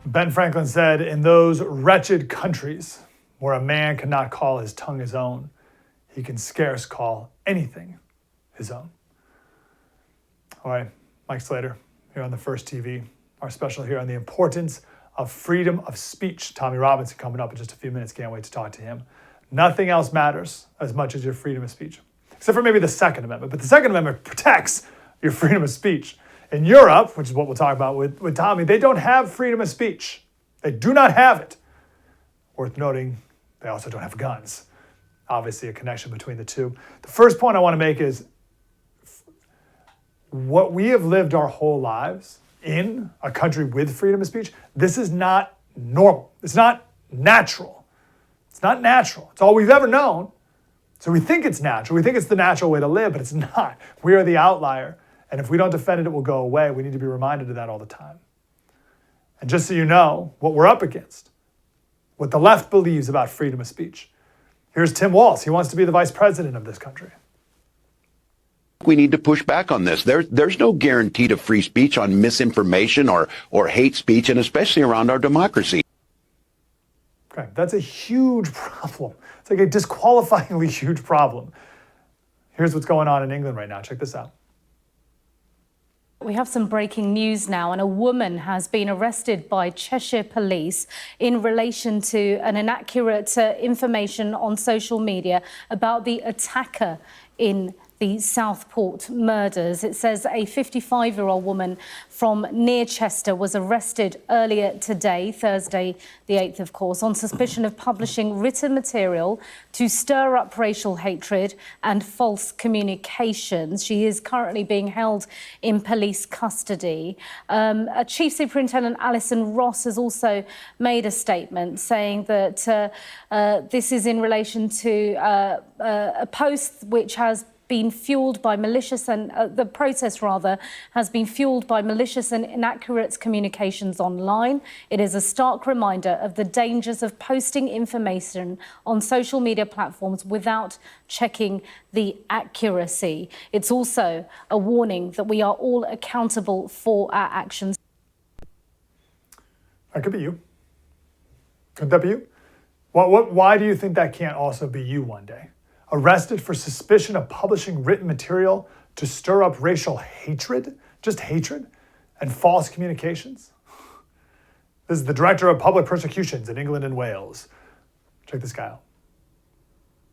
Ben Franklin said, in those wretched countries where a man cannot call his tongue his own, he can scarce call anything his own. All right, Mike Slater here on the First TV, our special here on the importance of freedom of speech. Tommy Robinson coming up in just a few minutes. Can't wait to talk to him. Nothing else matters as much as your freedom of speech, except for maybe the Second Amendment. But the Second Amendment protects your freedom of speech. In Europe, which is what we'll talk about with Tommy, they don't have freedom of speech. They do not have it. Worth noting, they also don't have guns. Obviously, a connection between the two. The first point I want to make is what we have lived our whole lives in a country with freedom of speech, this is not normal. It's not natural. It's not natural. It's all we've ever known. So we think it's natural. We think it's the natural way to live, but it's not. We are the outlier. And if we don't defend it, it will go away. We need to be reminded of that all the time. And just so you know what we're up against, what the left believes about freedom of speech. Here's Tim Walz. He wants to be the vice president of this country. We need to push back on this. There's no guarantee to free speech on misinformation or hate speech, and especially around our democracy. Okay, that's a huge problem. It's like a disqualifyingly huge problem. Here's what's going on in England right now. Check this out. We have some breaking news now, and a woman has been arrested by Cheshire Police in relation to an inaccurate information on social media about the attacker in the Southport murders. It says a 55-year-old woman from near Chester was arrested earlier today, Thursday the 8th, of course, on suspicion of publishing written material to stir up racial hatred and false communications. She is currently being held in police custody. Chief Superintendent Alison Ross has also made a statement saying that this is in relation to a post which has been fueled by malicious and the protest rather has been fueled by malicious and inaccurate communications online. It is a stark reminder of the dangers of posting information on social media platforms without checking the accuracy. It's also a warning that we are all accountable for our actions. That could be you. Could that be you? Why do you think that can't also be you one day? Arrested for suspicion of publishing written material to stir up racial hatred, just hatred, and false communications? This is the Director of Public Prosecutions in England and Wales. Check this guy out.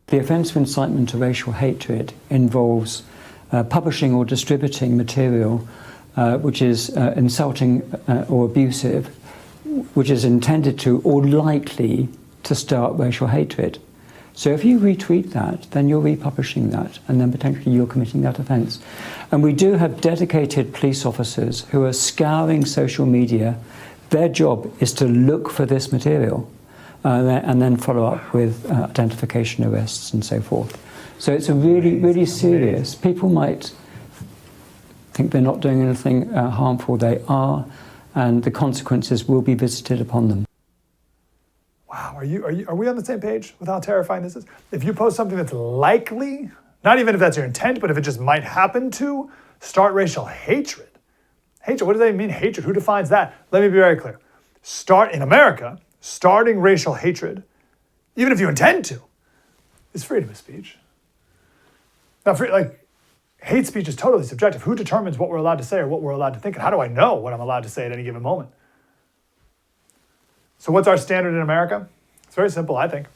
The offence of incitement to racial hatred involves publishing or distributing material which is insulting or abusive, which is intended to or likely to stir up racial hatred. So if you retweet that, then you're republishing that, and then potentially you're committing that offence. And we do have dedicated police officers who are scouring social media. Their job is to look for this material and then follow up with identification arrests and so forth. So it's a really, really serious. People might think they're not doing anything harmful. They are, and the consequences will be visited upon them. Wow, are we on the same page with how terrifying this is? If you post something that's likely, not even if that's your intent, but if it just might happen to start racial hatred. Hatred, what does that mean, hatred? Who defines that? Let me be very clear. In America, starting racial hatred, even if you intend to, is freedom of speech. Now, hate speech is totally subjective. Who determines what we're allowed to say or what we're allowed to think? And how do I know what I'm allowed to say at any given moment? So what's our standard in America? It's very simple, I think.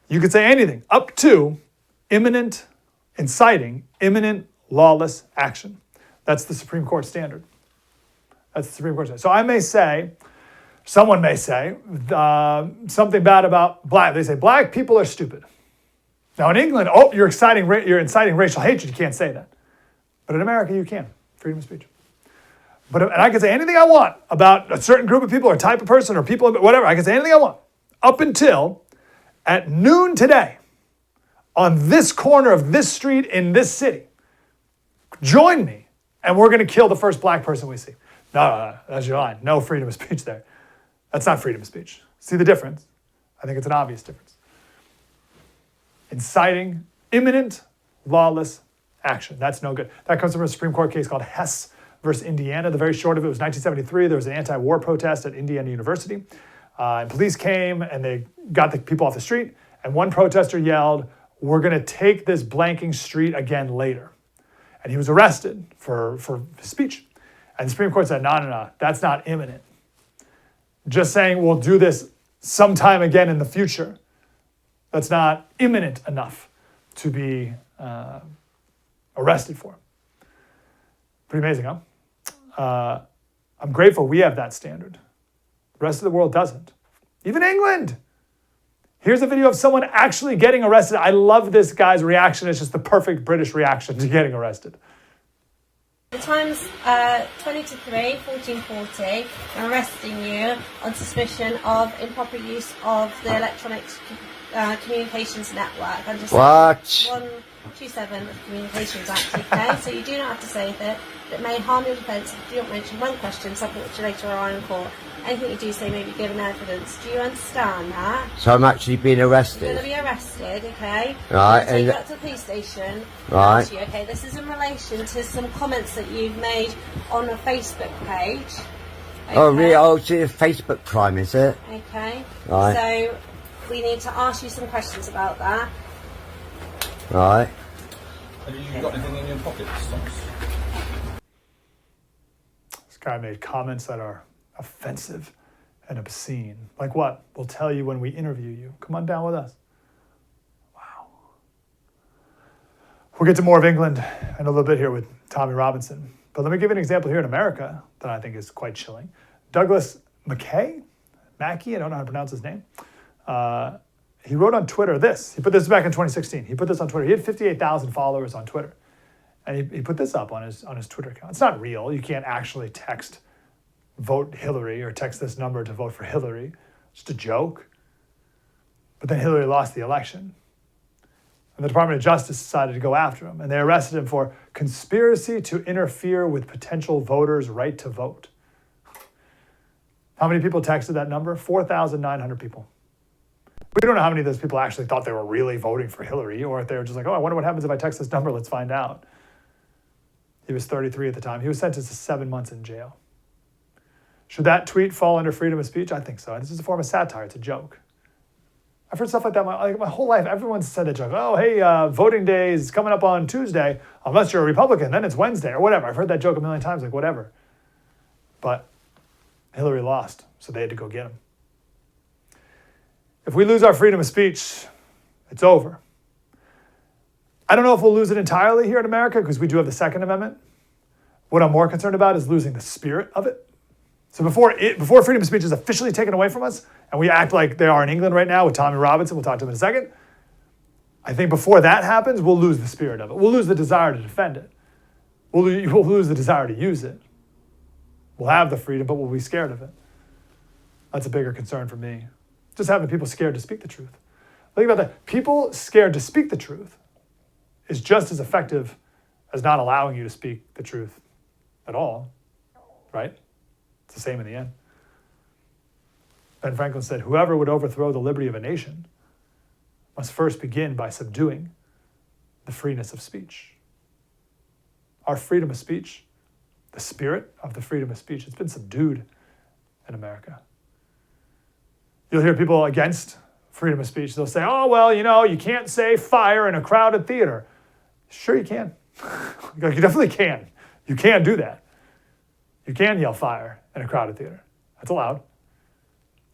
You could say anything up to inciting imminent lawless action. That's the Supreme Court standard. That's the Supreme Court standard. So someone may say something bad about black. They say black people are stupid. Now in England, you're inciting racial hatred. You can't say that. But in America, you can. Freedom of speech. And I can say anything I want about a certain group of people or type of person or people, whatever. I can say anything I want up until at noon today on this corner of this street in this city. Join me, and we're going to kill the first black person we see. No, that's your line. No freedom of speech there. That's not freedom of speech. See the difference? I think it's an obvious difference. Inciting imminent lawless action. That's no good. That comes from a Supreme Court case called Hess versus Indiana. The very short of it was 1973. There was an anti-war protest at Indiana University. And police came and they got the people off the street. And one protester yelled, "We're going to take this blanking street again later." And he was arrested for his speech. And the Supreme Court said, no, that's not imminent. Just saying we'll do this sometime again in the future, that's not imminent enough to be arrested for. Pretty amazing, huh? I'm grateful we have that standard. The rest of the world doesn't. Even England. Here's a video of someone actually getting arrested. I love this guy's reaction. It's just the perfect British reaction to getting arrested. The time's 20 to 3, 14:40. I'm arresting you on suspicion of improper use of the electronic communications network. I'm just What? 127 of the Communications Act, okay? So you do not have to say that may harm your defence if you don't mention one question, something which you later are in court. Anything you do say may be given evidence. Do you understand that? So I'm actually being You're arrested. going to be arrested, okay? Right, Take you and- up to the police station. Right. Ask you, okay, this is in relation to some comments that you've made on a Facebook page. Okay? Oh, really? Oh, it's a Facebook crime, is it? Okay. Right. So we need to ask you some questions about that. Right. Have you got anything in your pockets, Thomas? This guy made comments that are offensive and obscene. Like what? We'll tell you when we interview you. Come on down with us. Wow. We'll get to more of England in a little bit here with Tommy Robinson. But let me give you an example here in America that I think is quite chilling. Douglas Mackay, I don't know how to pronounce his name. He wrote on Twitter this. He put this back in 2016. He put this on Twitter. He had 58,000 followers on Twitter. And he put this up on his Twitter account. It's not real. You can't actually text vote Hillary or text this number to vote for Hillary. It's just a joke. But then Hillary lost the election. And the Department of Justice decided to go after him. And they arrested him for conspiracy to interfere with potential voters' right to vote. How many people texted that number? 4,900 people. We don't know how many of those people actually thought they were really voting for Hillary, or if they were just like, oh, I wonder what happens if I text this number. Let's find out. He was 33 at the time. He was sentenced to 7 months in jail. Should that tweet fall under freedom of speech? I think so. This is a form of satire. It's a joke. I've heard stuff like that my whole life. Everyone's said that joke. Oh, hey, voting day is coming up on Tuesday. Unless you're a Republican, then it's Wednesday or whatever. I've heard that joke a million times, like whatever. But Hillary lost, so they had to go get him. If we lose our freedom of speech, it's over. I don't know if we'll lose it entirely here in America because we do have the Second Amendment. What I'm more concerned about is losing the spirit of it. So before freedom of speech is officially taken away from us, and we act like they are in England right now with Tommy Robinson, we'll talk to him in a second, I think before that happens, we'll lose the spirit of it. We'll lose the desire to defend it. We'll lose the desire to use it. We'll have the freedom, but we'll be scared of it. That's a bigger concern for me. Just having people scared to speak the truth. Think about that. People scared to speak the truth is just as effective as not allowing you to speak the truth at all, right? It's the same in the end. Ben Franklin said, whoever would overthrow the liberty of a nation must first begin by subduing the freeness of speech. Our freedom of speech, the spirit of the freedom of speech, it's been subdued in America. You'll hear people against freedom of speech. They'll say, oh, well, you can't say fire in a crowded theater. Sure you can. You definitely can. You can do that. You can yell fire in a crowded theater. That's allowed.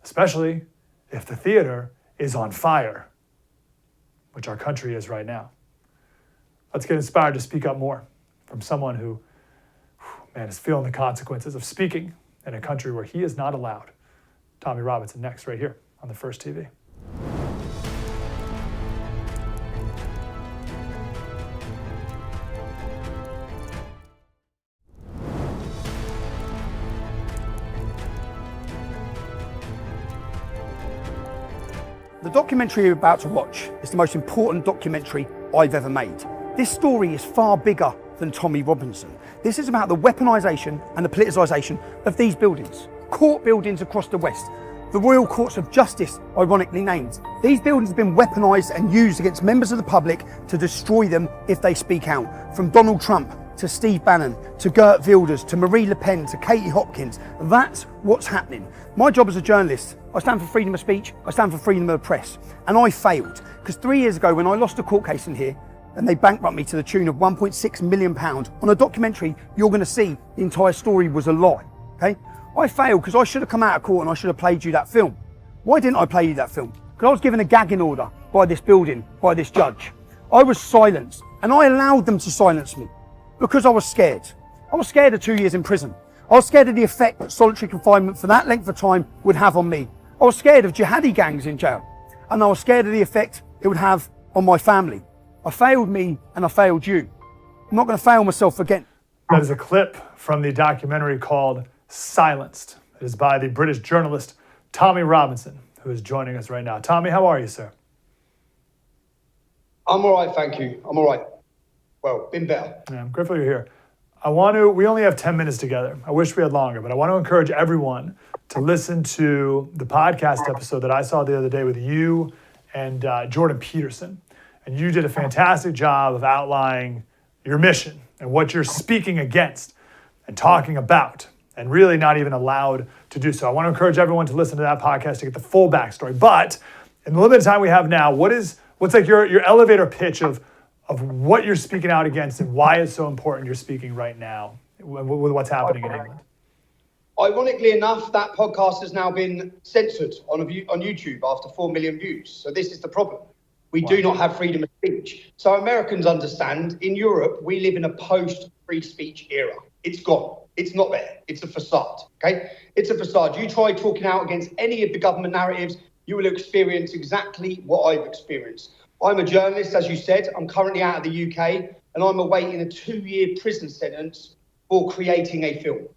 Especially if the theater is on fire, which our country is right now. Let's get inspired to speak up more from someone who, is feeling the consequences of speaking in a country where he is not allowed. Tommy Robinson next, right here on the First TV. The documentary you're about to watch is the most important documentary I've ever made. This story is far bigger than Tommy Robinson. This is about the weaponisation and the politicisation of these buildings. Court buildings across the West. The Royal Courts of Justice, ironically named. These buildings have been weaponised and used against members of the public to destroy them if they speak out. From Donald Trump to Steve Bannon, to Geert Wilders, to Marie Le Pen, to Katie Hopkins. That's what's happening. My job as a journalist, I stand for freedom of speech, I stand for freedom of the press. And I failed, because 3 years ago when I lost a court case in here, and they bankrupted me to the tune of £1.6 million on a documentary, you're going to see the entire story was a lie, okay? I failed because I should have come out of court and I should have played you that film. Why didn't I play you that film? Because I was given a gagging order by this building, by this judge. I was silenced, and I allowed them to silence me because I was scared. I was scared of 2 years in prison. I was scared of the effect that solitary confinement for that length of time would have on me. I was scared of jihadi gangs in jail, and I was scared of the effect it would have on my family. I failed me, and I failed you. I'm not going to fail myself again. That is a clip from the documentary called Silenced. It is by the British journalist Tommy Robinson, who is joining us right now. Tommy, how are you, sir? I'm all right, thank you. I'm all right. Well, been better. Yeah, I'm grateful you're here. We only have 10 minutes together. I wish we had longer, but I want to encourage everyone to listen to the podcast episode that I saw the other day with you and Jordan Peterson. And you did a fantastic job of outlining your mission and what you're speaking against and talking about, and really not even allowed to do so. I want to encourage everyone to listen to that podcast to get the full backstory. But in the limited time we have now, what's like your elevator pitch of what you're speaking out against and why it's so important you're speaking right now with what's happening in England? Ironically enough, that podcast has now been censored on YouTube after 4 million views. So this is the problem. We do not have freedom of speech. So Americans understand, in Europe, we live in a post-free speech era. It's gone. It's not there. It's a facade, okay? It's a facade. You try talking out against any of the government narratives, you will experience exactly what I've experienced. I'm a journalist, as you said. I'm currently out of the UK, and I'm awaiting a 2-year prison sentence for creating a film,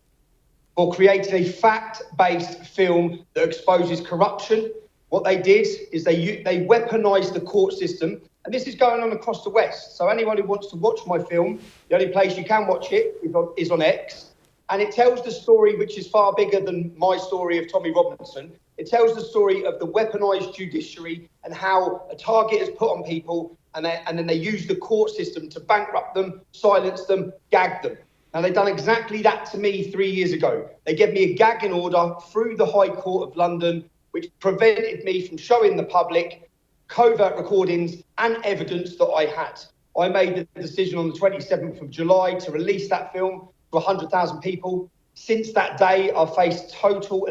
for creating a fact-based film that exposes corruption. What they did is they weaponised the court system, and this is going on across the West. So anyone who wants to watch my film, the only place you can watch it is on X, and it tells the story, which is far bigger than my story of Tommy Robinson. It tells the story of the weaponised judiciary and how a target is put on people, and then they use the court system to bankrupt them, silence them, gag them. Now, they've done exactly that to me 3 years ago. They gave me a gagging order through the High Court of London, which prevented me from showing the public covert recordings and evidence that I had. I made the decision on the 27th of July to release that film to 100,000 people. Since that day, I've faced total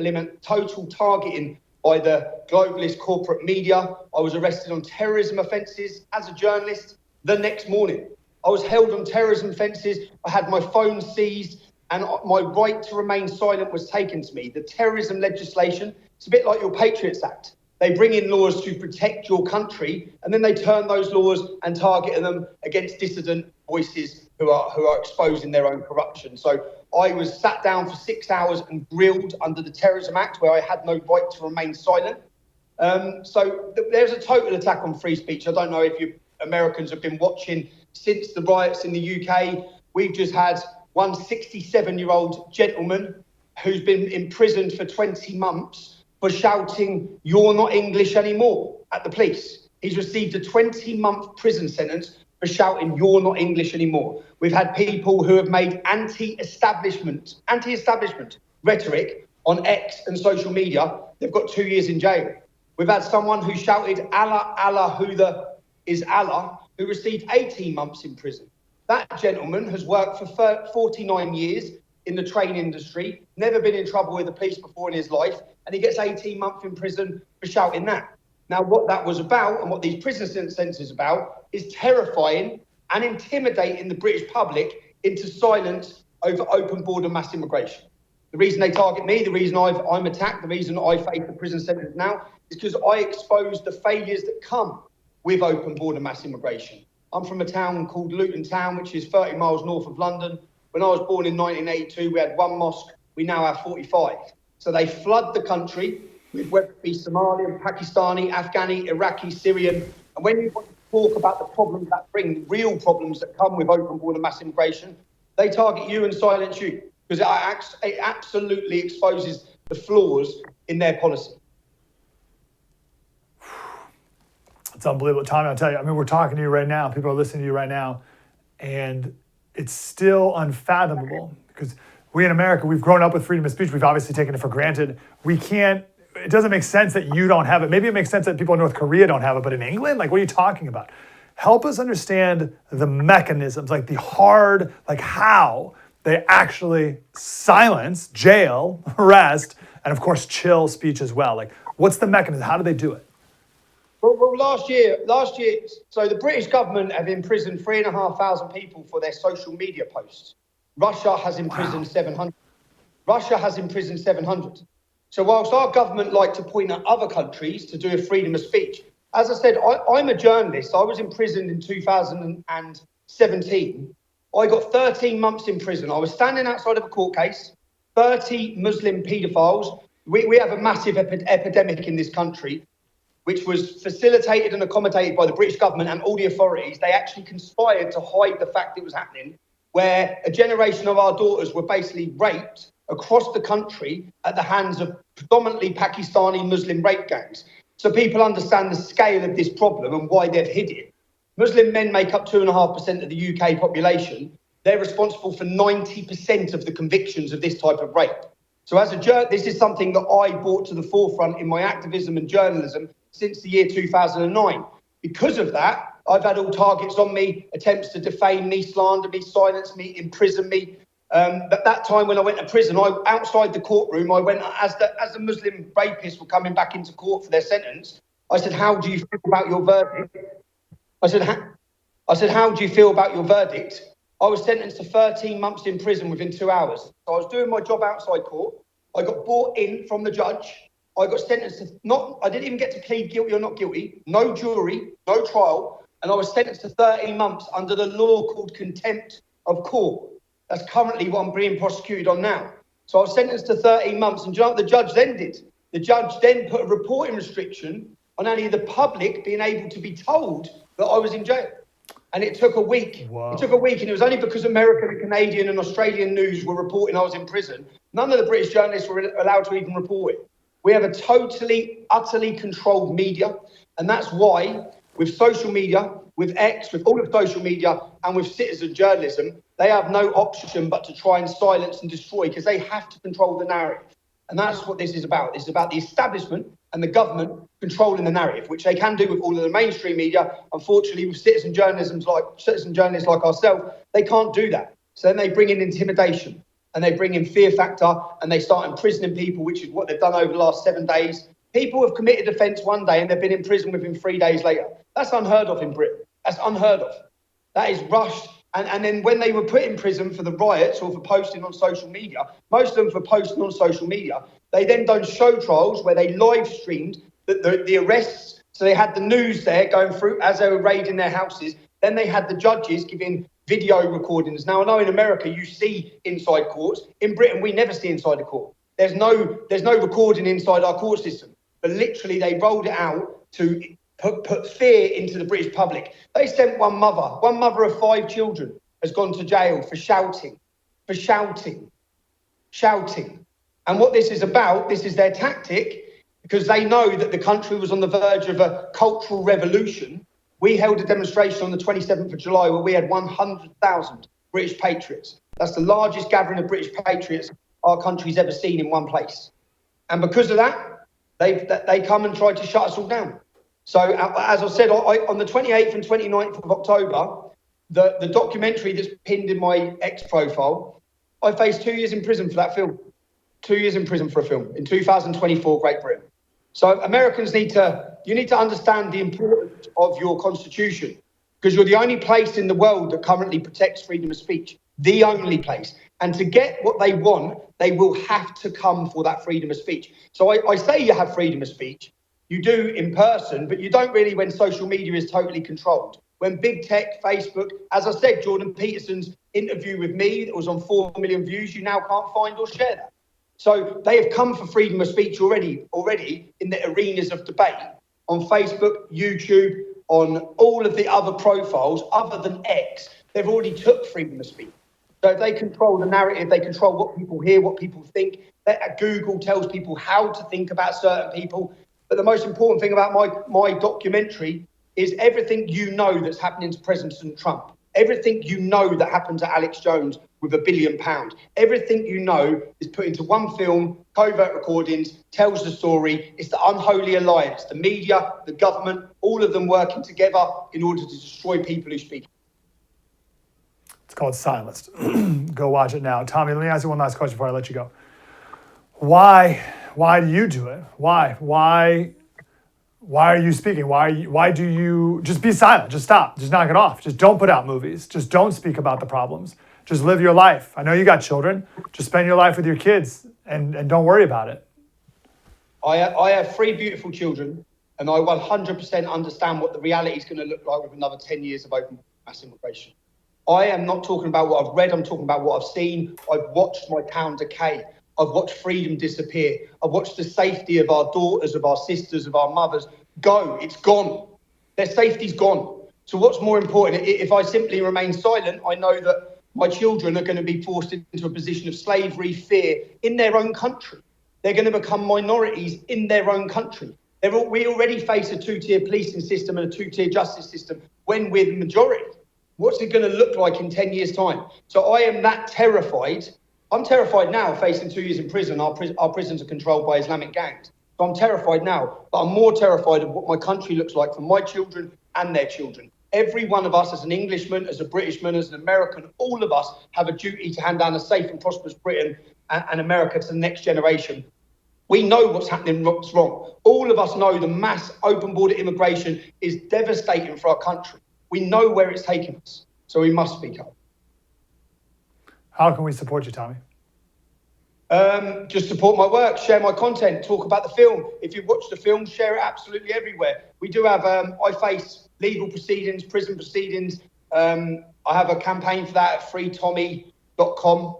targeting by the globalist corporate media. I was arrested on terrorism offences as a journalist the next morning. I was held on terrorism offences. I had my phone seized, and my right to remain silent was taken to me. The terrorism legislation, it's a bit like your Patriots Act. They bring in laws to protect your country, and then they turn those laws and target them against dissident voices who are exposing their own corruption. So I was sat down for 6 hours and grilled under the Terrorism Act, where I had no right to remain silent. So there's a total attack on free speech. I don't know if you Americans have been watching since the riots in the UK. We've just had one 67-year-old gentleman who's been imprisoned for 20 months for shouting, "You're not English anymore," at the police. He's received a 20-month prison sentence for shouting, "You're not English anymore." We've had people who have made anti-establishment rhetoric on X and social media. They've got 2 years in jail. We've had someone who shouted, "Allah, Allah, is Allah," who received 18 months in prison. That gentleman has worked for 49 years in the train industry, never been in trouble with the police before in his life, and he gets 18 months in prison for shouting that. Now, what that was about and what these prison sentences is about is terrifying and intimidating the British public into silence over open border mass immigration. The reason they target me, the reason I'm attacked, the reason I face the prison sentence now is because I expose the failures that come with open border mass immigration. I'm from a town called Luton Town, which is 30 miles north of London. When I was born in 1982, we had one mosque. We now have 45. So they flood the country with whether it be Somalian, Pakistani, Afghani, Iraqi, Syrian. And when you want to talk about the problems that bring, the real problems that come with open border mass immigration, they target you and silence you because it absolutely exposes the flaws in their policy. It's unbelievable. Tommy, I'll tell you, I mean, we're talking to you right now. People are listening to you right now. And it's still unfathomable because we in America, we've grown up with freedom of speech. We've obviously taken it for granted. It doesn't make sense that you don't have it. Maybe it makes sense that people in North Korea don't have it, but in England, like, what are you talking about? Help us understand the mechanisms, like the hard, like how they actually silence, jail, arrest, and of course, chill speech as well. Like, what's the mechanism? How do they do it? Well, last year, so the British government have imprisoned 3,500 people for their social media posts. Russia has imprisoned 700. Russia has imprisoned 700. So whilst our government like to point at other countries to do a freedom of speech, as I said, I'm a journalist. I was imprisoned in 2017. I got 13 months in prison. I was standing outside of a court case, 30 Muslim paedophiles. We have a massive epidemic in this country, which was facilitated and accommodated by the British government and all the authorities. They actually conspired to hide the fact it was happening, where a generation of our daughters were basically raped across the country at the hands of predominantly Pakistani Muslim rape gangs. So people understand the scale of this problem and why they've hid it. Muslim men make up 2.5% of the UK population. They're responsible for 90% of the convictions of this type of rape. So this is something that I brought to the forefront in my activism and journalism since the year 2009. Because of that, I've had all targets on me, attempts to defame me, slander me, silence me, imprison me. But that time when I went to prison, outside the courtroom, I went as the Muslim rapists were coming back into court for their sentence. I said, "How do you feel about your verdict?" I said, "How do you feel about your verdict?" I was sentenced to 13 months in prison within 2 hours. So I was doing my job outside court. I got brought in from the judge. I got sentenced to I didn't even get to plead guilty or not guilty. No jury, no trial. And I was sentenced to 13 months under the law called contempt of court. That's currently what I'm being prosecuted on now. So I was sentenced to 13 months. And do you know what the judge then did? The judge then put a reporting restriction on only the public being able to be told that I was in jail. And it took a week. Wow. It took a week, and it was only because American, Canadian and Australian news were reporting I was in prison. None of the British journalists were allowed to even report it. We have a totally, utterly controlled media. And that's why with social media, with X, with all of social media and with citizen journalism, they have no option but to try and silence and destroy because they have to control the narrative. And that's what this is about. This is about the establishment and the government controlling the narrative, which they can do with all of the mainstream media. Unfortunately, with citizen journalists like ourselves, they can't do that. So then they bring in intimidation and they bring in fear factor and they start imprisoning people, which is what they've done over the last 7 days. People have committed offence one day and they've been in prison within 3 days later. That's unheard of in Britain. That's unheard of. That is rushed. And then when they were put in prison for the riots or for posting on social media, most of them for posting on social media, they then done show trials where they live streamed the arrests. So they had the news there going through as they were raiding their houses. Then they had the judges giving video recordings. Now, I know in America you see inside courts. In Britain, we never see inside a court. There's no recording inside our court system. But literally, they rolled it out to put fear into the British public. They sent one mother of 5 children has gone to jail for shouting. And what this is about, this is their tactic, because they know that the country was on the verge of a cultural revolution. We held a demonstration on the 27th of July where we had 100,000 British patriots. That's the largest gathering of British patriots our country's ever seen in one place. And because of that, they come and try to shut us all down. So as I said, on the 28th and 29th of October, the documentary that's pinned in my X profile, I faced 2 years in prison for that film. 2 years in prison for a film in 2024, Great Britain. So Americans need to understand the importance of your constitution, because you're the only place in the world that currently protects freedom of speech, the only place. And to get what they want, they will have to come for that freedom of speech. So I say you have freedom of speech. You do in person, but you don't really when social media is totally controlled. When big tech, Facebook, as I said, Jordan Peterson's interview with me that was on 4 million views, you now can't find or share that. So they have come for freedom of speech already in the arenas of debate on Facebook, YouTube, on all of the other profiles other than X. They've already took freedom of speech. So if they control the narrative, they control what people hear, what people think. Google tells people how to think about certain people. But the most important thing about my documentary is everything you know that's happening to President Trump. Everything you know that happened to Alex Jones with £1 billion. Everything you know is put into one film, covert recordings, tells the story. It's the unholy alliance, the media, the government, all of them working together in order to destroy people who speak. It's called Silenced. Go watch it now. Tommy, let me ask you one last question before I let you go. Why do you do it? Why are you speaking? Why do you just be silent? Just stop. Just knock it off. Just don't put out movies. Just don't speak about the problems. Just live your life. I know you got children. Just spend your life with your kids and don't worry about it. I have 3 beautiful children, and I 100% understand what the reality is going to look like with another 10 years of open mass immigration. I am not talking about what I've read. I'm talking about what I've seen. I've watched my town decay. I've watched freedom disappear. I've watched the safety of our daughters, of our sisters, of our mothers go. It's gone. Their safety's gone. So what's more important? If I simply remain silent, I know that my children are going to be forced into a position of slavery, fear in their own country. They're going to become minorities in their own country. We already face a 2-tier policing system and a 2-tier justice system when we're the majority. What's it going to look like in 10 years' time? So I am that terrified. I'm terrified now facing 2 years in prison. Our prisons are controlled by Islamic gangs. So I'm terrified now, but I'm more terrified of what my country looks like for my children and their children. Every one of us, as an Englishman, as a Britishman, as an American, all of us have a duty to hand down a safe and prosperous Britain and America to the next generation. We know what's happening, what's wrong. All of us know the mass open border immigration is devastating for our country. We know where it's taking us, so we must speak up. How can we support you, Tommy? Just support my work, share my content, talk about the film. If you watch the film, share it absolutely everywhere. We do have, I face legal proceedings, prison proceedings. I have a campaign for that at freetommy.com.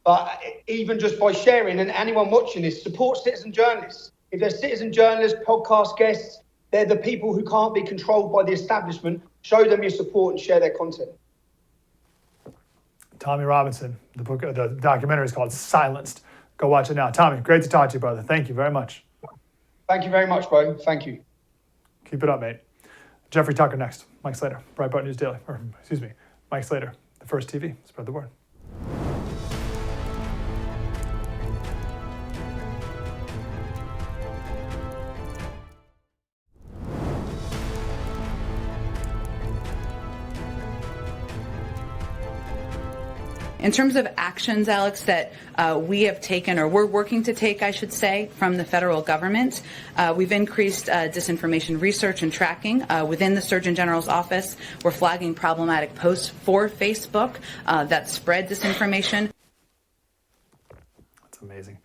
But even just by sharing, and anyone watching this, support citizen journalists. If they're citizen journalists, podcast guests, they're the people who can't be controlled by the establishment. Show them your support and share their content. Tommy Robinson, the documentary is called Silenced. Go watch it now. Tommy, great to talk to you, brother. Thank you very much. Thank you very much, bro. Thank you. Keep it up, mate. Jeffrey Tucker next. Mike Slater, Breitbart News Daily. Mike Slater, The First TV. Spread the word. In terms of actions, Alex, that we have taken, or we're working to take, I should say, from the federal government, we've increased disinformation research and tracking within the Surgeon General's office. We're flagging problematic posts for Facebook that spread disinformation. That's amazing.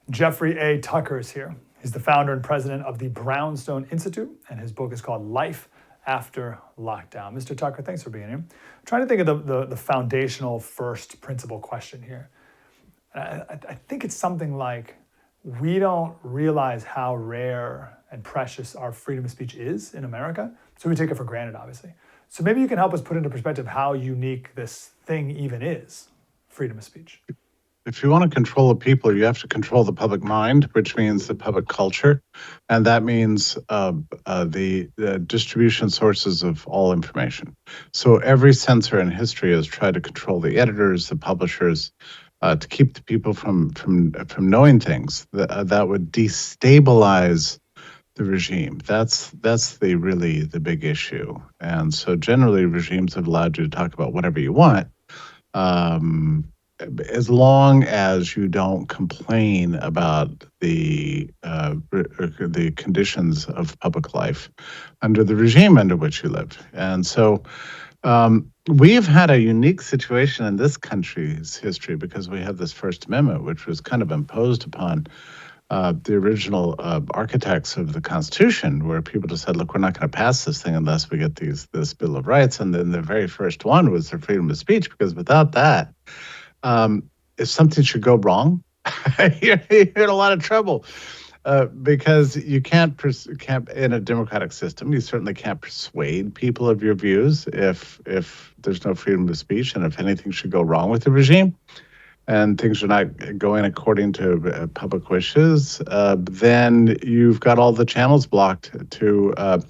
Jeffrey A. Tucker is here. He's the founder and president of the Brownstone Institute, and his book is called Life After Lockdown. Mr. Tucker, thanks for being here. I'm trying to think of the foundational first principle question here. I think it's something like, we don't realize how rare and precious our freedom of speech is in America, so we take it for granted, obviously. So maybe you can help us put into perspective how unique this thing even is, freedom of speech. If you want to control the people, you have to control the public mind, which means the public culture. And that means the distribution sources of all information. So every censor in history has tried to control the editors, the publishers, to keep the people from knowing things that would destabilize the regime. That's really the big issue. And so generally regimes have allowed you to talk about whatever you want, as long as you don't complain about the conditions of public life under the regime under which you live. And so we've had a unique situation in this country's history because we have this First Amendment, which was kind of imposed upon the original architects of the Constitution, where people just said, look, we're not going to pass this thing unless we get this Bill of Rights. And then the very first one was the freedom of speech, because without that, if something should go wrong, you're in a lot of trouble, because you can't in a democratic system, you certainly can't persuade people of your views if there's no freedom of speech, and if anything should go wrong with the regime and things are not going according to public wishes, then you've got all the channels blocked to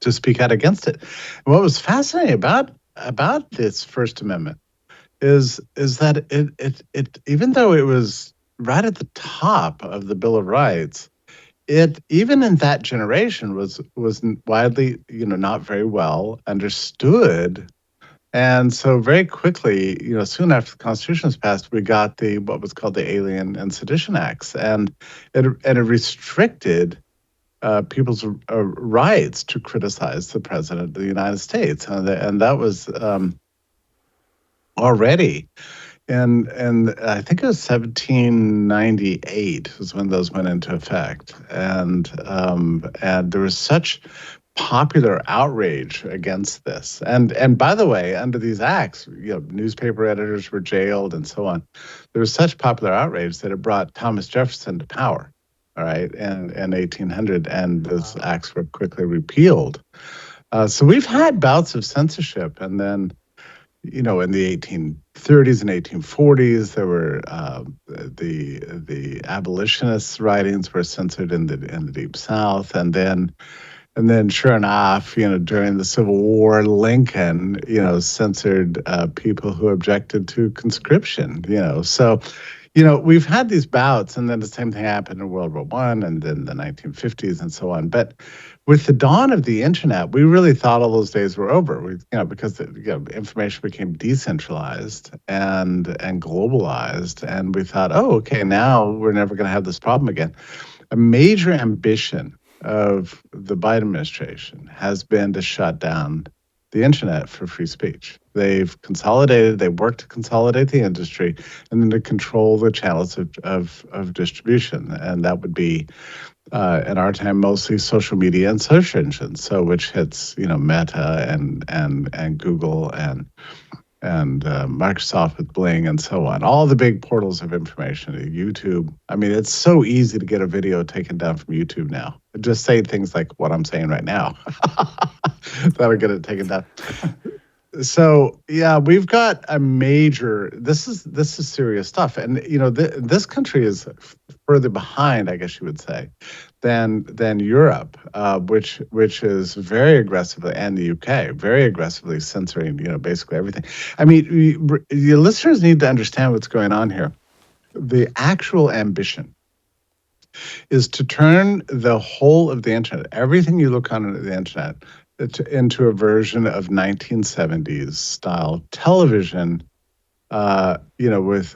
speak out against it. And what was fascinating about about this First Amendment is that it even though it was right at the top of the Bill of Rights, it even in that generation was widely, not very well understood. And so very quickly, soon after the Constitution was passed, we got what was called the Alien and Sedition Acts, and it restricted people's rights to criticize the president of the United States, and that was already. And I think it was 1798 was when those went into effect, and there was such popular outrage against this. And by the way, under these acts, newspaper editors were jailed and so on. There was such popular outrage that it brought Thomas Jefferson to power. All right, and in 1800, and those acts were quickly repealed. So we've had bouts of censorship, and then, in the 1830s and 1840s, there were the abolitionists' writings were censored in the Deep South, and then sure enough, during the Civil War, Lincoln, censored people who objected to conscription. So. We've had these bouts, and then the same thing happened in World War I, and then the 1950s, and so on. But with the dawn of the internet, we really thought all those days were over. Because information became decentralized and globalized, and we thought, oh, okay, now we're never going to have this problem again. A major ambition of the Biden administration has been to shut down the internet for free speech. They've worked to consolidate the industry and then to control the channels of distribution. And that would be, in our time, mostly social media and search engines. So which hits, Meta and Google and Microsoft with Bling and so on. All the big portals of information, YouTube. I mean, it's so easy to get a video taken down from YouTube now. Just say things like what I'm saying right now. That'll get it taken down. So yeah, we've got a major. This is serious stuff, and this country is further behind, I guess you would say, than Europe, which is very aggressively, and the UK very aggressively censoring basically everything. I mean, your listeners need to understand what's going on here. The actual ambition is to turn the whole of the internet, everything you look on the internet, into a version of 1970s style television, with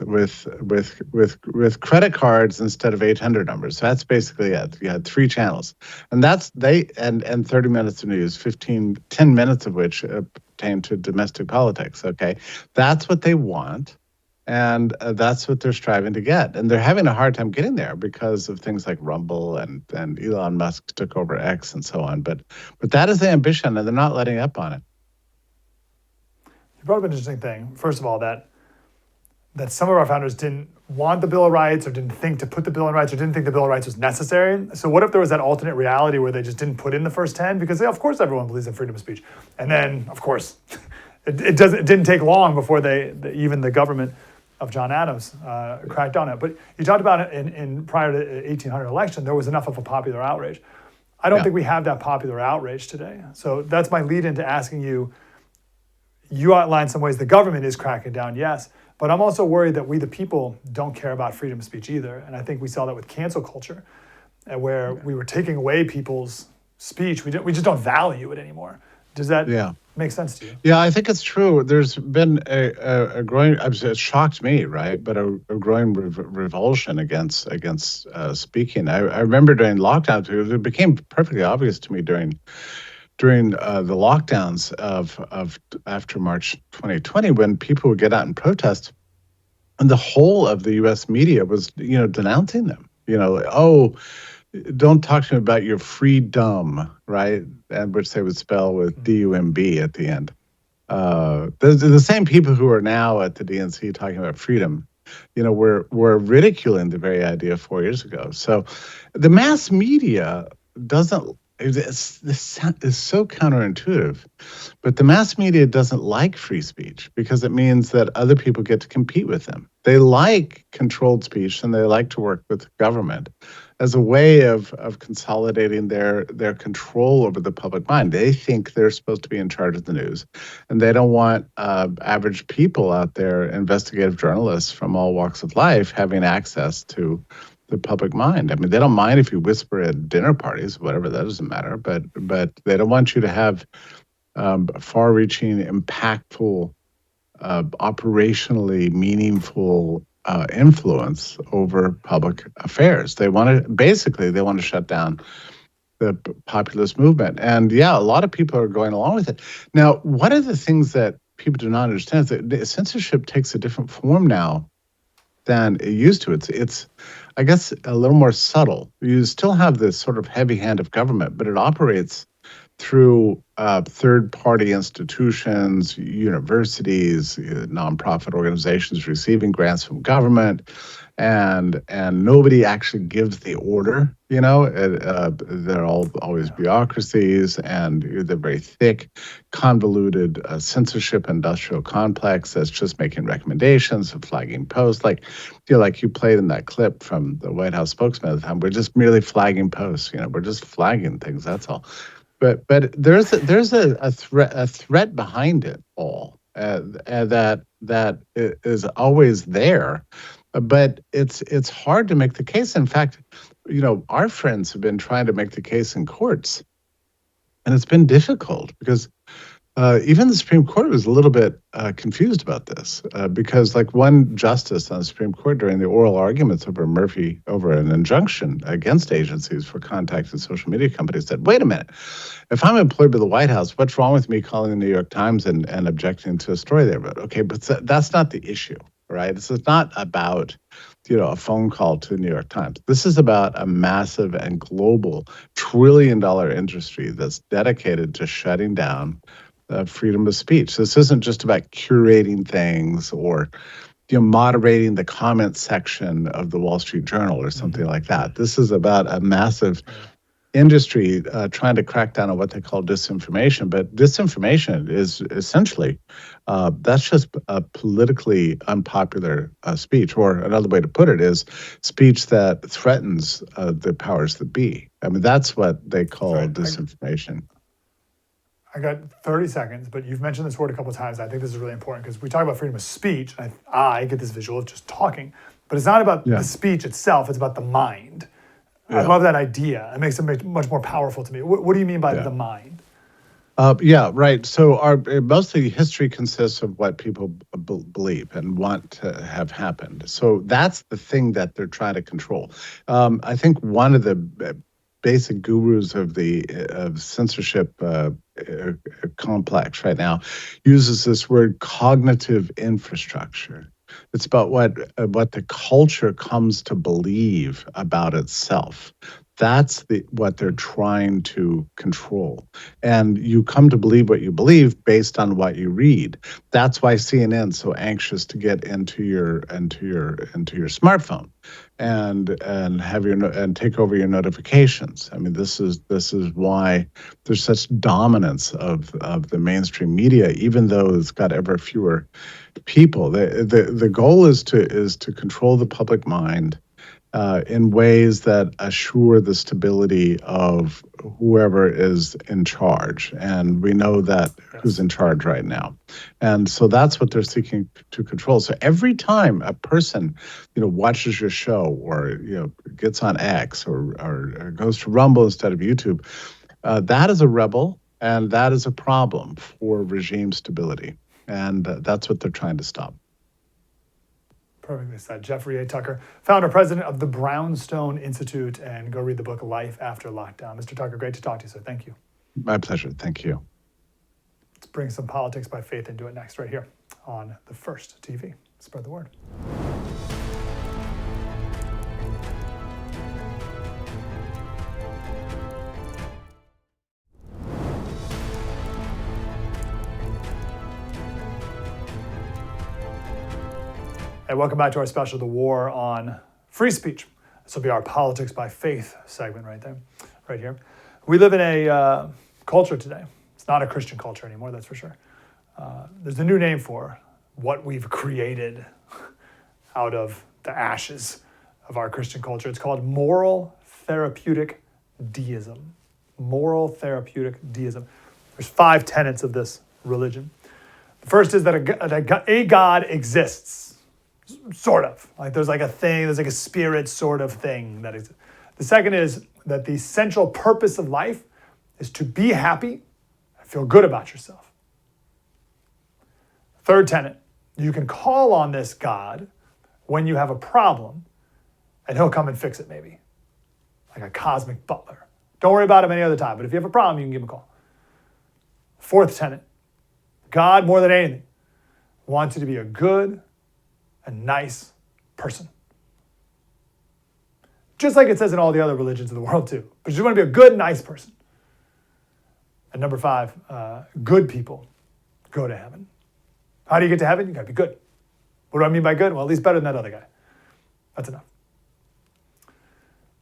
credit cards instead of 800 numbers. So that's basically it. You had 3 channels, and and 30 minutes of news, 10 minutes of which pertain to domestic politics. Okay, that's what they want. And that's what they're striving to get. And they're having a hard time getting there because of things like Rumble and Elon Musk took over X and so on. But that is the ambition, and they're not letting up on it. You brought up an interesting thing. First of all, that some of our founders didn't want the Bill of Rights, or didn't think to put the Bill of Rights, or didn't think the Bill of Rights was necessary. So what if there was that alternate reality where they just didn't put in the first 10? Because of course everyone believes in freedom of speech. And then, of course, it didn't take long before even the government of John Adams cracked on it. But you talked about it in prior to the 1800 election, there was enough of a popular outrage. I don't think we have that popular outrage today. So that's my lead into asking you. You outlined some ways the government is cracking down, yes, but I'm also worried that we, the people, don't care about freedom of speech either. And I think we saw that with cancel culture, where we were taking away people's speech. We just don't value it anymore. Does that make sense to you? Yeah, I think it's true. There's been a growing, it shocked me, right? But a growing revulsion against speaking. I remember during lockdowns, it became perfectly obvious to me during the lockdowns of after March 2020, when people would get out and protest, and the whole of the U.S. media was denouncing them. Don't talk to me about your freedom, right? And which they would spell with D-U-M-B at the end. The same people who are now at the DNC talking about freedom, were ridiculing the very idea 4 years ago. So the mass media doesn't this is so counterintuitive, but the mass media doesn't like free speech because it means that other people get to compete with them. They like controlled speech and they like to work with government as a way of consolidating their control over the public mind. They think they're supposed to be in charge of the news, and they don't want average people out there, investigative journalists from all walks of life, having access to the public mind. I mean, they don't mind if you whisper at dinner parties, whatever, that doesn't matter, but they don't want you to have far-reaching, impactful, operationally meaningful influence over public affairs. They want to shut down the populist movement. And yeah, a lot of people are going along with it. Now, one of the things that people do not understand is that censorship takes a different form now than it used to. It's I guess a little more subtle. You still have this sort of heavy hand of government, but it operates through third-party institutions, universities, nonprofit organizations receiving grants from government, and nobody actually gives the order. They're always bureaucracies, and they're very thick, convoluted censorship industrial complex that's just making recommendations and flagging posts. Like you played in that clip from the White House spokesman at the time. We're just merely flagging posts. We're just flagging things. That's all. But there's a threat behind it all that is always there, but it's hard to make the case. In fact, our friends have been trying to make the case in courts, and it's been difficult because even the Supreme Court was a little bit confused about this because, like, one justice on the Supreme Court during the oral arguments over an injunction against agencies for contacting social media companies said, "Wait a minute, if I'm employed by the White House, what's wrong with me calling the New York Times and objecting to a story they wrote?" Okay, but that's not the issue, right? This is not about a phone call to the New York Times. This is about a massive and global trillion-dollar industry that's dedicated to shutting down freedom of speech. This isn't just about curating things or moderating the comment section of the Wall Street Journal or something like that. This is about a massive industry trying to crack down on what they call disinformation. But disinformation is essentially that's just a politically unpopular speech, or another way to put it is speech that threatens the powers that be. I mean, that's what they call disinformation. I got 30 seconds, but you've mentioned this word a couple of times. I think this is really important because we talk about freedom of speech. And I get this visual of just talking, but it's not about the speech itself. It's about the mind. I love that idea. It makes it much more powerful to me. What do you mean by the mind? Right. So mostly history consists of what people believe and want to have happened. So that's the thing that they're trying to control. I think one of the basic gurus of censorship complex right now uses this word cognitive infrastructure. It's about what the culture comes to believe about itself. That's what they're trying to control. And you come to believe what you believe based on what you read. That's why CNN's so anxious to get into your smartphone and have and take over your notifications. I mean, this is why there's such dominance of the mainstream media, even though it's got ever fewer people. The goal is to control the public mind in ways that assure the stability of whoever is in charge. And we know that who's in charge right now. And so that's what they're seeking to control. So every time a person, watches your show or, gets on X or goes to Rumble instead of YouTube, that is a rebel and that is a problem for regime stability. And that's what they're trying to stop. Perfectly said. Jeffrey A. Tucker, founder, president of the Brownstone Institute, and go read the book Life After Lockdown. Mr. Tucker, great to talk to you, sir. Thank you. My pleasure. Thank you. Let's bring some politics by faith into it next, right here on The First TV. Spread the word. Hey, welcome back to our special, The War on Free Speech. This will be our Politics by Faith segment right here. We live in a culture today. It's not a Christian culture anymore, that's for sure. There's a new name for what we've created out of the ashes of our Christian culture. It's called moral therapeutic deism. Moral therapeutic deism. There's 5 tenets of this religion. The first is that a God exists, sort of. Like there's like a thing, there's like a spirit sort of thing that exists. The second is that the central purpose of life is to be happy and feel good about yourself. Third tenet, you can call on this God when you have a problem and he'll come and fix it maybe. Like a cosmic butler. Don't worry about him any other time, but if you have a problem, you can give him a call. Fourth tenet, God, more than anything, wants you to be a good and nice person. Just like it says in all the other religions of the world too. But you just want to be a good, nice person. And number 5, good people go to heaven. How do you get to heaven? You got to be good. What do I mean by good? Well, at least better than that other guy. That's enough.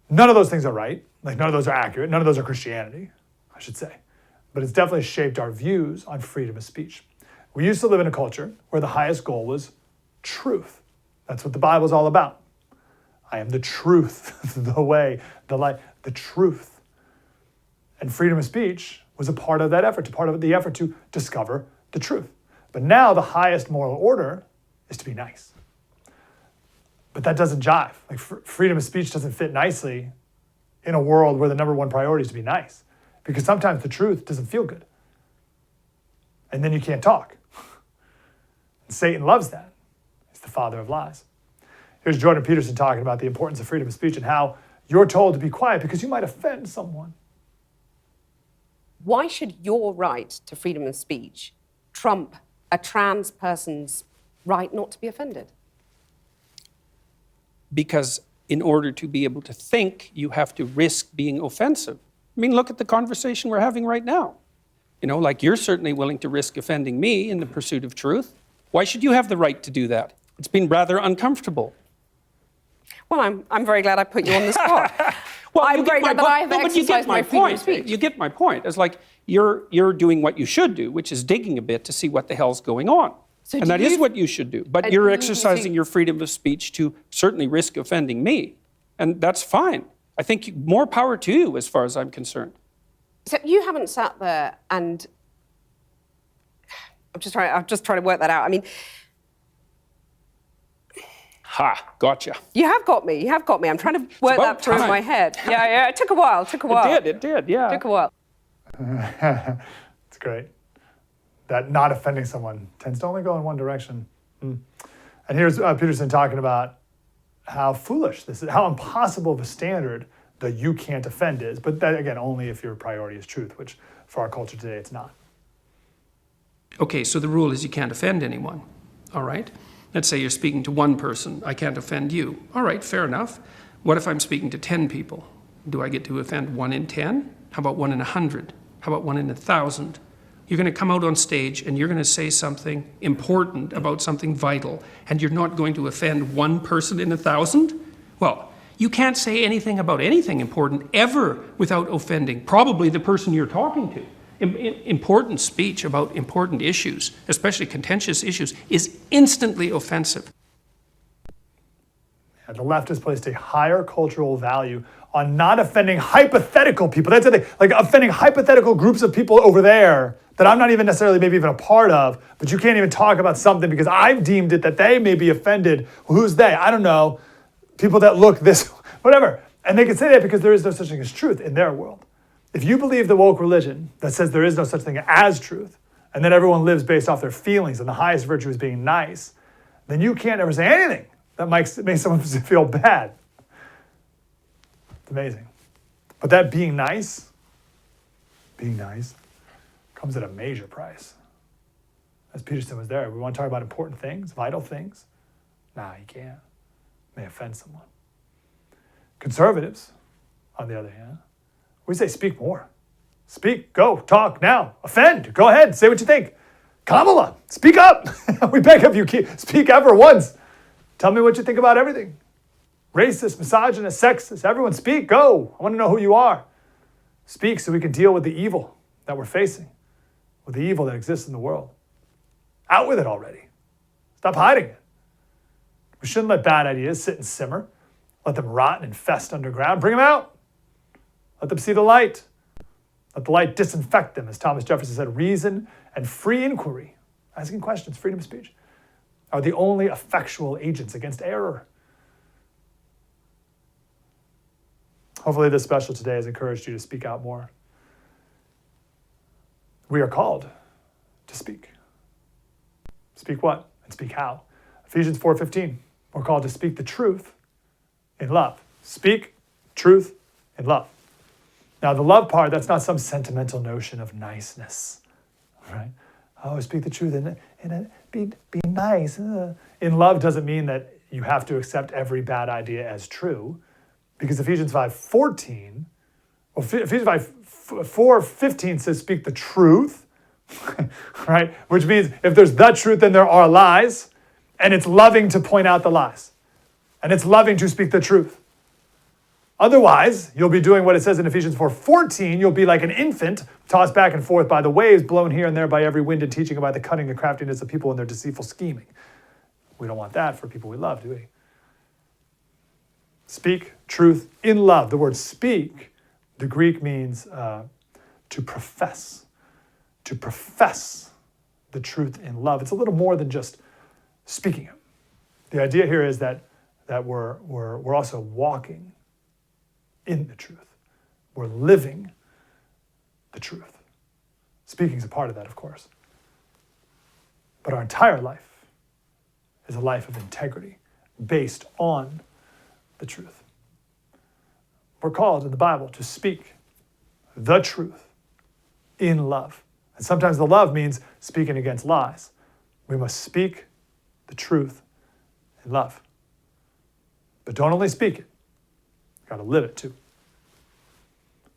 None of those things are right. Like none of those are accurate. None of those are Christianity, I should say. But it's definitely shaped our views on freedom of speech. We used to live in a culture where the highest goal was truth. That's what the Bible's all about. I am the truth, the way, the light, the truth. And freedom of speech was a part of that effort, part of the effort to discover the truth. But now the highest moral order is to be nice. But that doesn't jive. Like freedom of speech doesn't fit nicely in a world where the number one priority is to be nice. Because sometimes the truth doesn't feel good. And then you can't talk. And Satan loves that. He's the father of lies. Here's Jordan Peterson talking about the importance of freedom of speech and how you're told to be quiet because you might offend someone. Why should your right to freedom of speech trump a trans person's right not to be offended? Because in order to be able to think, you have to risk being offensive. I mean, look at the conversation we're having right now. You know, like you're certainly willing to risk offending me in the pursuit of truth. Why should you have the right to do that? It's been rather uncomfortable. Well, I'm very glad I put you on the spot. Well, I'm very glad that I have exercised my freedom of speech. You get my point. It's like you're doing what you should do, which is digging a bit to see what the hell's going on. So and that is what you should do. But you're exercising your freedom of speech to certainly risk offending me. And that's fine. I think more power to you as far as I'm concerned. So you haven't sat there and I'm just trying to work that out. I mean, ha, gotcha. You have got me. I'm trying to work that through in my head. Yeah, it took a while. It did, yeah. It took a while. It's great. That not offending someone tends to only go in one direction. And here's Peterson talking about how foolish this is, how impossible of a standard that you can't offend is. But that, again, only if your priority is truth, which for our culture today, it's not. Okay, so the rule is you can't offend anyone, all right? Let's say you're speaking to one person. I can't offend you. All right, fair enough. What if I'm speaking to 10 people? Do I get to offend 1 in 10? How about 1 in 100? How about 1 in 1,000? You're going to come out on stage and you're going to say something important about something vital, and you're not going to offend 1 person in 1,000? Well, you can't say anything about anything important ever without offending probably the person you're talking to. Important speech about important issues, especially contentious issues, is instantly offensive. Yeah, the left has placed a higher cultural value on not offending hypothetical people. That's the thing, like offending hypothetical groups of people over there that I'm not even necessarily maybe even a part of, but you can't even talk about something because I've deemed it that they may be offended. Well, who's they? I don't know. People that look this, whatever. And they can say that because there is no such thing as truth in their world. If you believe the woke religion that says there is no such thing as truth, and that everyone lives based off their feelings and the highest virtue is being nice, then you can't ever say anything that makes someone feel bad. It's amazing. But that being nice comes at a major price. As Peterson was there, we want to talk about important things, vital things. Nah, you can't. It may offend someone. Conservatives, on the other hand, we say speak more. Speak, go, talk now, offend, go ahead, say what you think. Kamala, speak up. We beg of you, speak ever once. Tell me what you think about everything. Racist, misogynist, sexist, everyone speak, go. I want to know who you are. Speak so we can deal with the evil that we're facing, with the evil that exists in the world. Out with it already. Stop hiding it. We shouldn't let bad ideas sit and simmer. Let them rot and infest underground. Bring them out. Let them see the light. Let the light disinfect them. As Thomas Jefferson said, reason and free inquiry, asking questions, freedom of speech, are the only effectual agents against error. Hopefully this special today has encouraged you to speak out more. We are called to speak. Speak what? And speak how? Ephesians 4:15, we're called to speak the truth in love. Speak truth in love. Now the love part, that's not some sentimental notion of niceness, right? Oh, speak the truth and be nice. In love doesn't mean that you have to accept every bad idea as true, because Ephesians 5:14, well, Ephesians 4:15 says speak the truth, right? Which means if there's the truth, then there are lies, and it's loving to point out the lies, and it's loving to speak the truth. Otherwise, you'll be doing what it says in Ephesians 4:14. You'll be like an infant, tossed back and forth by the waves, blown here and there by every wind, and teaching about the cunning and craftiness of people and their deceitful scheming. We don't want that for people we love, do we? Speak truth in love. The word speak, the Greek means to profess. To profess the truth in love. It's a little more than just speaking it. The idea here is that we're also walking in the truth. We're living the truth. Speaking is a part of that, of course. But our entire life is a life of integrity based on the truth. We're called in the Bible to speak the truth in love. And sometimes the love means speaking against lies. We must speak the truth in love. But don't only speak it. Got to live it too.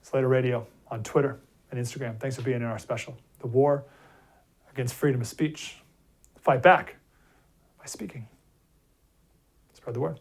Slater Radio on Twitter and Instagram. Thanks for being in our special. The war against freedom of speech. Fight back by speaking. Spread the word.